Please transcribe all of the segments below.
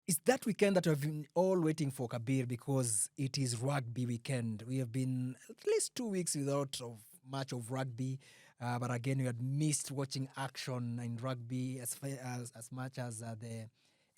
It's that weekend that we've been all waiting for, Kabir, because it is rugby weekend. We have been at least 2 weeks without of much of rugby, but again, we had missed watching action in rugby as much as the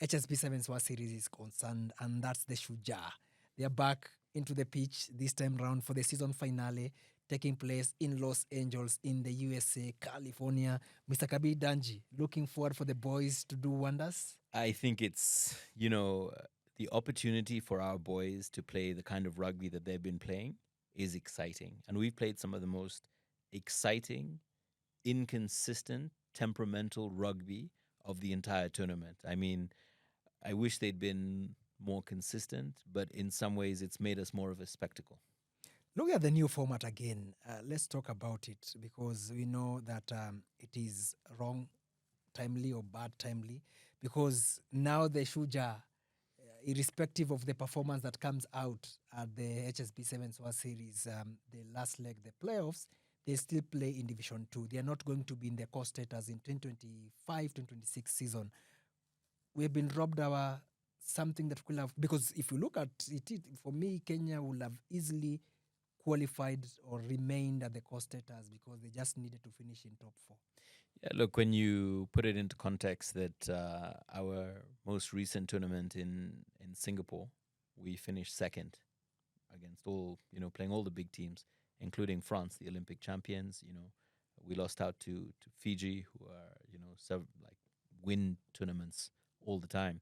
HSB 7 SWA series is concerned, and that's the Shujaa. They are back into the pitch this time round for the season finale taking place in Los Angeles in the USA, California. Mr. Kabir Danji, looking forward for the boys to do wonders? I think it's, the opportunity for our boys to play the kind of rugby that they've been playing is exciting. And we've played some of the most exciting, inconsistent, temperamental rugby of the entire tournament. I mean, I wish they'd been more consistent, but in some ways it's made us more of a spectacle. Look at the new format again. Let's talk about it because we know that it is wrong timely or bad timely because now the Shujaa, irrespective of the performance that comes out at the HSB 7 SWA series, the last leg, the playoffs, they still play in Division 2. They are not going to be in the core status in 2025-2026 season. We've been robbed our something that could have, because if you look at it, for me, Kenya would have easily qualified or remained at the core status because they just needed to finish in top 4. Yeah, look, when you put it into context that our most recent tournament in Singapore, we finished second against playing all the big teams, including France, the Olympic champions. We lost out to Fiji, who are, win tournaments all the time.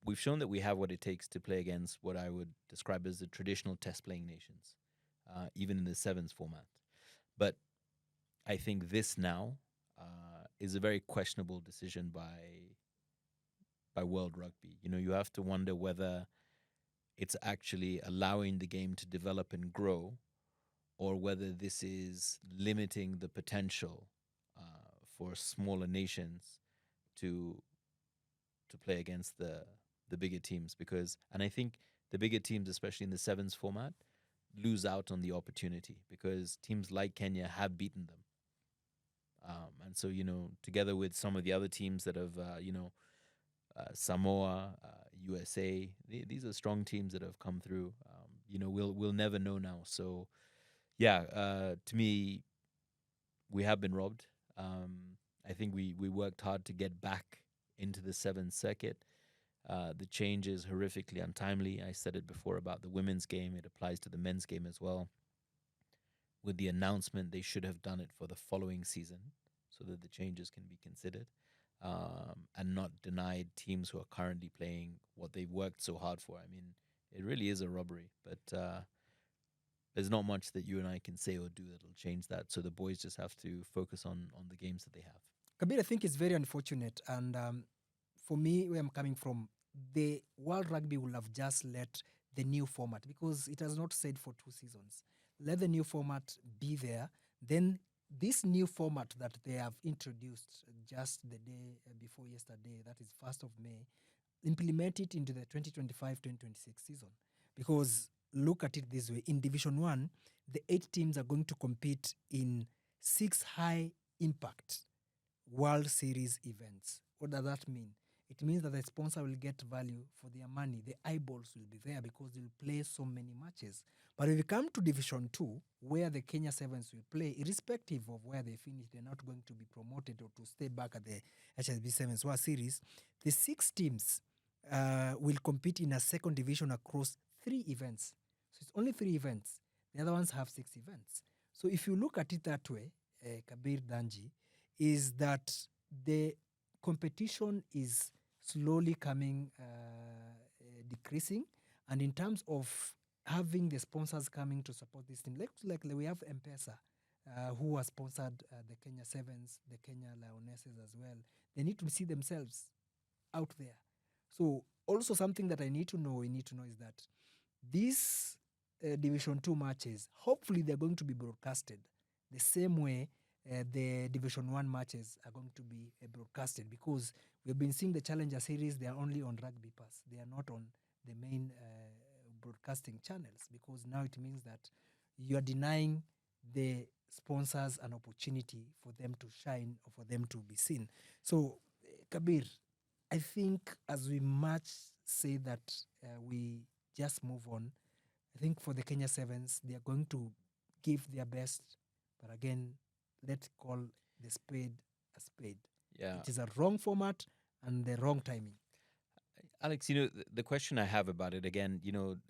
We've shown that we have what it takes to play against what I would describe as the traditional test playing nations, even in the sevens format. But I think this now is a very questionable decision by World Rugby. You have to wonder whether it's actually allowing the game to develop and grow, or whether this is limiting the potential for smaller nations to play against the bigger teams. And I think the bigger teams, especially in the sevens format, lose out on the opportunity because teams like Kenya have beaten them. And so, together with some of the other teams that have, Samoa, USA, these are strong teams that have come through. We'll never know now. So, yeah, to me, we have been robbed. I think we worked hard to get back into the seventh circuit. The change is horrifically untimely. I said it before about the women's game. It applies to the men's game as well. With the announcement, they should have done it for the following season so that the changes can be considered, and not denied teams who are currently playing what they've worked so hard for. I mean, it really is a robbery, but there's not much that you and I can say or do that'll change that. So the boys just have to focus on the games that they have. Kabir, I think it's very unfortunate. And for me, where I'm coming from, the World Rugby will have just let the new format, because it has not said for 2 seasons. Let the new format be there. Then this new format that they have introduced just the day before yesterday, that is 1st of May, implement it into the 2025-2026 season. Because look at it this way. In Division 1, the 8 teams are going to compete in 6 high-impact World Series events. What does that mean? It means that the sponsor will get value for their money. The eyeballs will be there because they'll play so many matches. But if you come to Division 2, where the Kenya Sevens will play, irrespective of where they finish, they're not going to be promoted or to stay back at the HSB Sevens World Series. The 6 teams will compete in a second division across 3 events. So it's only 3 events. The other ones have 6 events. So if you look at it that way, Kabir Danji, is that the competition is slowly coming, decreasing. And in terms of having the sponsors coming to support this team, like we have M-Pesa, who has sponsored the Kenya Sevens, the Kenya Lionesses as well. They need to see themselves out there. So also something that we need to know is that these Division 2 matches, hopefully they're going to be broadcasted the same way the Division 1 matches are going to be broadcasted, because we've been seeing the Challenger Series, they are only on Rugby Pass. They are not on the main broadcasting channels, because now it means that you are denying the sponsors an opportunity for them to shine or for them to be seen. So, Kabir, I think as we march say that we just move on. I think for the Kenya Sevens, they are going to give their best, but again, let's call the spade a spade. Yeah. It is a wrong format and the wrong timing. Alex, the question I have about it again, you'd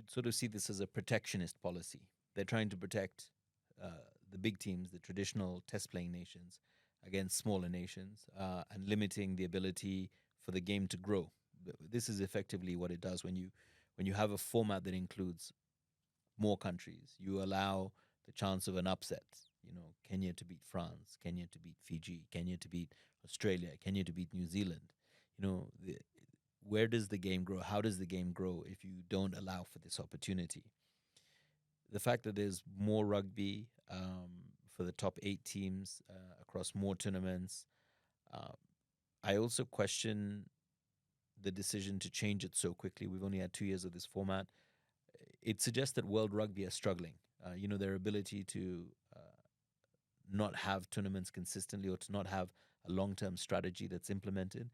sort of see this as a protectionist policy. They're trying to protect uh, the big teams, the traditional test playing nations, against smaller nations, and limiting the ability for the game to grow. This is effectively what it does when you have a format that includes more countries. You allow the chance of an upset. Kenya to beat France, Kenya to beat Fiji, Kenya to beat Australia, Kenya to beat New Zealand. Where does the game grow? How does the game grow if you don't allow for this opportunity? The fact that there's more rugby for the top 8 teams across more tournaments. Uh, I also question the decision to change it so quickly. We've only had 2 years of this format. It suggests that World Rugby are struggling. Their ability to not have tournaments consistently or to not have a long-term strategy that's implemented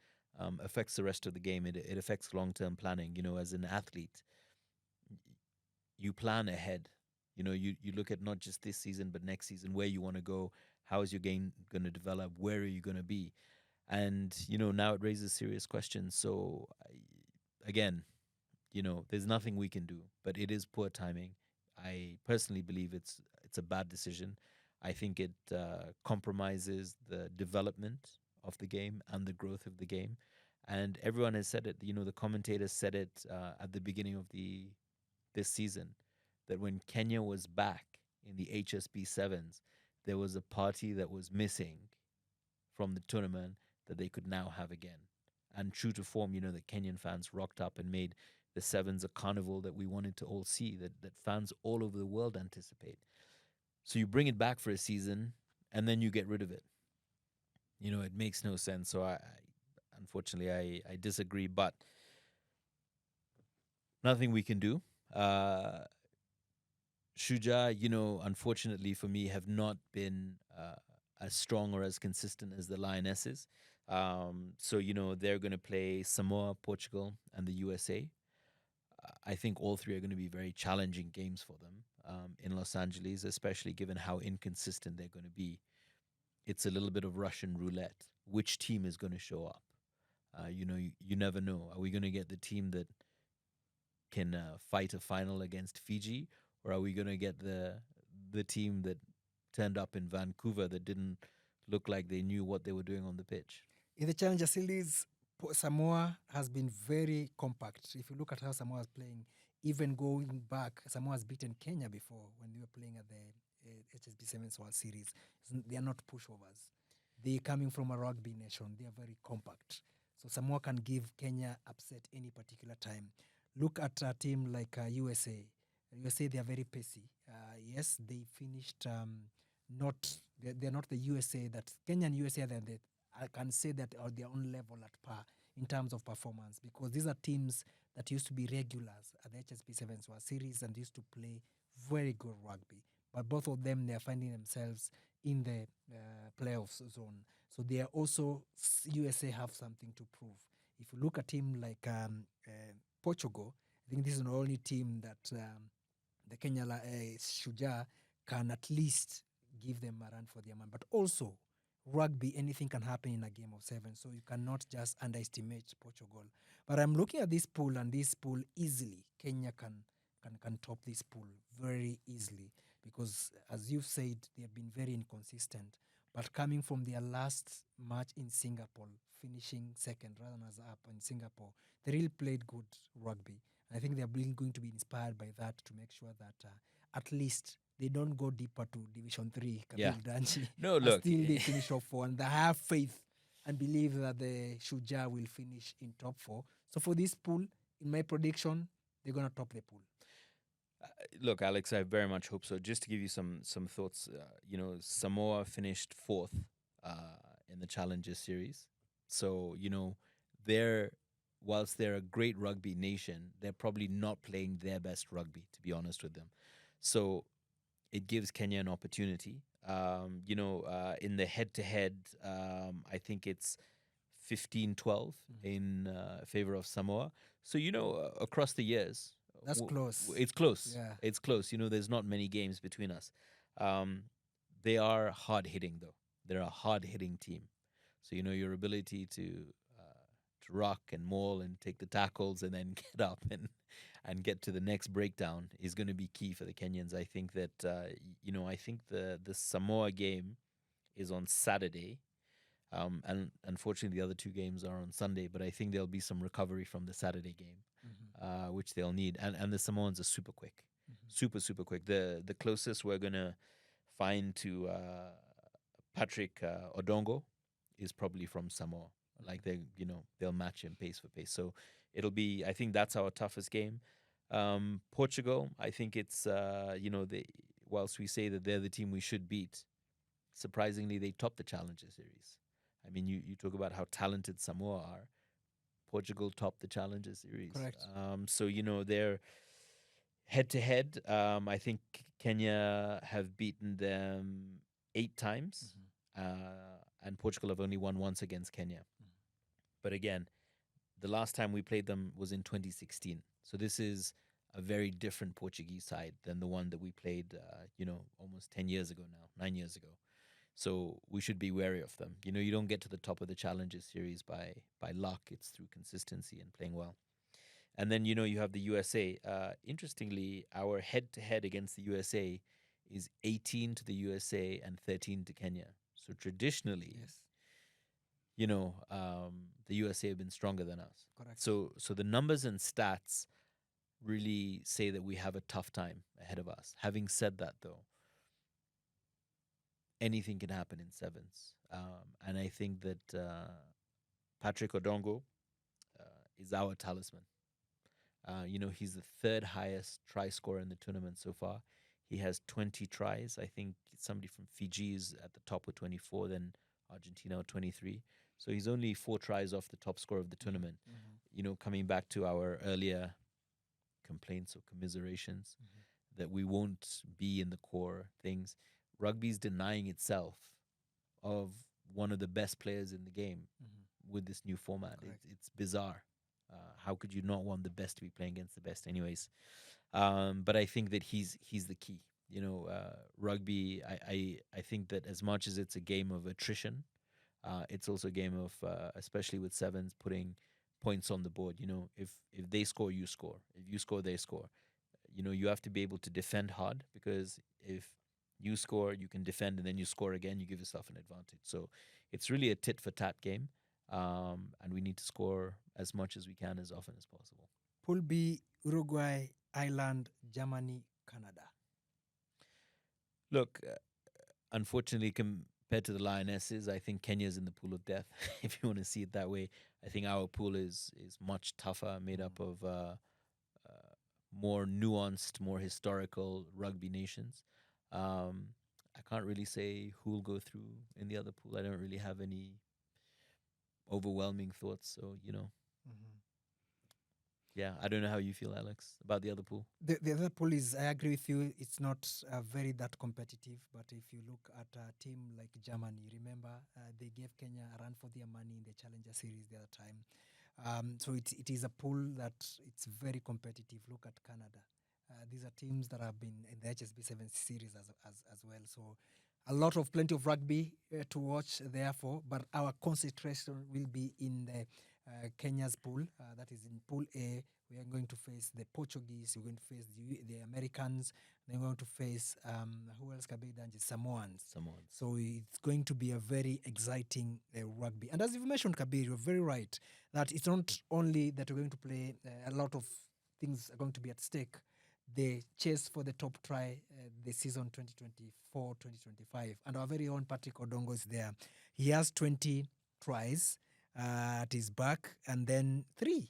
affects the rest of the game. It affects long-term planning. As an athlete, you plan ahead. You look at not just this season but next season, where you want to go, how is your game going to develop, where are you going to be, and now it raises serious questions. So again, there's nothing we can do, but it is poor timing. I personally believe it's a bad decision. I think it compromises the development of the game and the growth of the game. And everyone has said it. The commentators said it at the beginning of this season, that when Kenya was back in the HSB sevens, there was a party that was missing from the tournament that they could now have again. And true to form, the Kenyan fans rocked up and made the sevens a carnival that we wanted to all see, that fans all over the world anticipate. So you bring it back for a season and then you get rid of it. It makes no sense. So I unfortunately, I disagree, but nothing we can do. Shujaa, unfortunately for me, have not been as strong or as consistent as the Lionesses. So, they're going to play Samoa, Portugal, and the USA. I think all three are going to be very challenging games for them in Los Angeles, especially given how inconsistent they're going to be. It's a little bit of Russian roulette. Which team is going to show up? You never know. Are we going to get the team that can fight a final against Fiji, or are we going to get the team that turned up in Vancouver that didn't look like they knew what they were doing on the pitch? In the Challenger Series, Samoa has been very compact. If you look at how Samoa is playing, even going back, Samoa has beaten Kenya before when they were playing at the HSB Sevens World Series. They are not pushovers. They coming from a rugby nation. They are very compact. So Samoa can give Kenya upset any particular time. Look at a team like USA. USA, they are very pacey. Yes, they finished they're not the USA that Kenya and USA I can say that are their own level at par in terms of performance, because these are teams that used to be regulars at the HSB Sevens World Series and used to play very good rugby. But both of them, they are finding themselves in the playoffs zone. So they are also, USA have something to prove. If you look at a team like Portugal, I think this is the only team that the Kenya Shujaa can at least give them a run for their money. But also, rugby, anything can happen in a game of 7, so you cannot just underestimate Portugal. But I'm looking at this pool, and this pool easily, Kenya can top this pool very easily, because as you've said, they have been very inconsistent. But coming from their last match in Singapore, finishing second runners up in Singapore, they really played good rugby. I think they're going to be inspired by that to make sure that at least they don't go deeper to Division 3, Yeah. Danchi. No, look. Still they finish top 4, and they have faith and believe that the Shujaa will finish in top 4. So for this pool, in my prediction, they're going to top the pool. Look, Alex, I very much hope so. Just to give you some thoughts, Samoa finished 4th in the Challenger Series. So, whilst they're a great rugby nation, they're probably not playing their best rugby, to be honest with them. So it gives Kenya an opportunity. In the head-to-head, I think it's 15-12 in favor of Samoa. So, across the years, That's close. it's close. Yeah. It's close. There's not many games between us. They are hard hitting, though. They're a hard hitting team. So, your ability to rock and maul and take the tackles and then get up and get to the next breakdown is going to be key for the Kenyans. I think that, I think the Samoa game is on Saturday. And unfortunately, the other two games are on Sunday, but I think there'll be some recovery from the Saturday game, which they'll need. And the Samoans are super quick, super, super quick. The closest we're going to find to Patrick Odongo is probably from Samoa. Like they'll match him pace for pace. So I think that's our toughest game. Portugal, I think it's, whilst we say that they're the team we should beat, surprisingly, they topped the Challenger Series. I mean, you talk about how talented Samoa are. Portugal topped the Challenger Series. Correct. So, they're head-to-head. I think Kenya have beaten them 8 times, and Portugal have only won once against Kenya. But again, the last time we played them was in 2016. So this is a very different Portuguese side than the one that we played, almost 10 years ago now, 9 years ago. So we should be wary of them. You don't get to the top of the Challenger Series by luck. It's through consistency and playing well. And then, you have the USA. Interestingly, our head-to-head against the USA is 18 to the USA and 13 to Kenya. So traditionally, Yes. The USA have been stronger than us. Correct. So the numbers and stats really say that we have a tough time ahead of us. Having said that, though, anything can happen in sevens. And I think that Patrick Odongo is our talisman. He's the third highest try scorer in the tournament so far. He has 20 tries. I think somebody from Fiji is at the top with 24, then Argentina with 23. So he's only 4 tries off the top scorer of the tournament. Coming back to our earlier complaints or commiserations that we won't be in the core things, rugby's denying itself of one of the best players in the game with this new format. It's bizarre. How could you not want the best to be playing against the best anyways? But I think that he's the key. Rugby, I think that as much as it's a game of attrition, it's also a game of, especially with sevens, putting points on the board. If they score, you score. If you score, they score. You have to be able to defend hard, because if you score, you can defend, and then you score again, you give yourself an advantage. So it's really a tit-for-tat game, and we need to score as much as we can, as often as possible. Pool B, Uruguay, Ireland, Germany, Canada. Look, unfortunately, compared to the Lionesses, I think Kenya's in the pool of death, if you want to see it that way. I think our pool is much tougher, made up of more nuanced, more historical rugby nations. I can't really say who will go through in the other pool. I don't really have any overwhelming thoughts. So, yeah, I don't know how you feel, Alex, about the other pool. The other pool is, I agree with you, it's not very that competitive. But if you look at a team like Germany, remember they gave Kenya a run for their money in the Challenger Series the other time. So it is a pool that it's very competitive. Look at Canada. These are teams that have been in the HSB 7 series as well. So plenty of rugby to watch, therefore. But our concentration will be in the Kenya's pool. That is in Pool A. We are going to face the Portuguese. We're going to face the Americans. Then we're going to face, who else can be there? Samoans. So it's going to be a very exciting rugby. And as you've mentioned, Kabir, you're very right that it's not only that we're going to play, a lot of things are going to be at stake. The chase for the top try the season 2024-2025. And our very own Patrick Odongo is there. He has 20 tries at his back, and then 3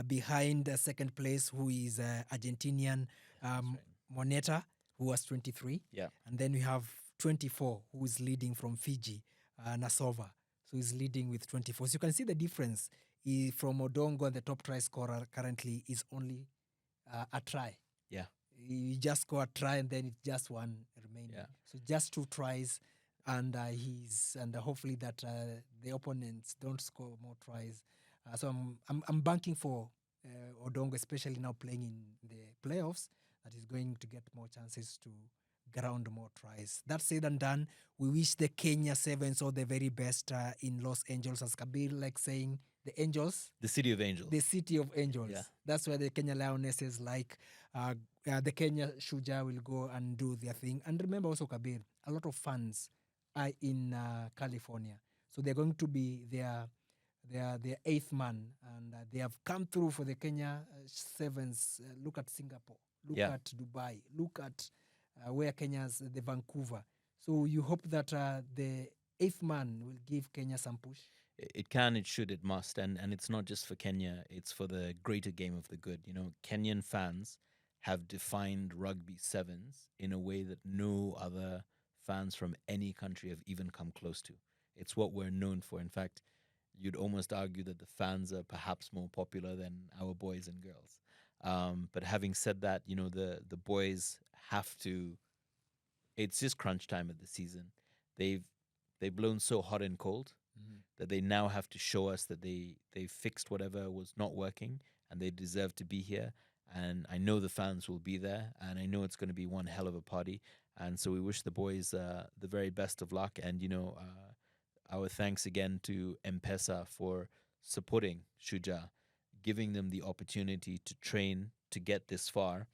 behind second place, who is Argentinian Moneta, who has 23. Yeah. And then we have 24, who is leading from Fiji, Nasova. So he's leading with 24. So you can see the difference from Odongo, and the top try scorer currently is only a try. Yeah. You just score a try, and then it's just one remaining. Yeah. So just 2 tries and hopefully that the opponents don't score more tries. So I'm banking for Odongo, especially now playing in the playoffs, that he's going to get more chances to ground more tries. That said and done, we wish the Kenya Sevens all the very best in Los Angeles, as Kabir like saying, the Angels. The City of Angels. The City of Angels. Yeah. That's where the Kenya Lionesses, like the Kenya Shujaa, will go and do their thing. And remember also, Kabir, a lot of fans are in California. So they're going to be their eighth man. And they have come through for the Kenya Sevens. Look at Singapore. Look Yeah. at Dubai. Look at where Kenya's, the Vancouver. So you hope that the eighth man will give Kenya some push. It can, it should, it must. And it's not just for Kenya, it's for the greater game of the good. You know, Kenyan fans have defined rugby sevens in a way that no other fans from any country have even come close to. It's what we're known for. In fact, you'd almost argue that the fans are perhaps more popular than our boys and girls. But having said that, you know, the boys have to. It's just crunch time of the season. They've blown so hot and cold that they now have to show us that they fixed whatever was not working and they deserve to be here. And I know the fans will be there, and I know it's going to be one hell of a party. And so we wish the boys the very best of luck. And you know, our thanks again to M-Pesa for supporting Shujaa, giving them the opportunity to train to get this far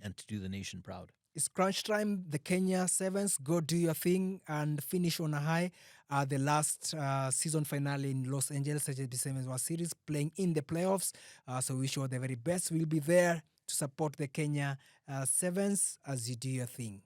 and to do the nation proud. It's crunch time. The Kenya Sevens, go do your thing and finish on a high. The last season finale in Los Angeles, HSB Sevens World Series, playing in the playoffs. So wish you all the very best. We'll be there to support the Kenya Sevens as you do your thing.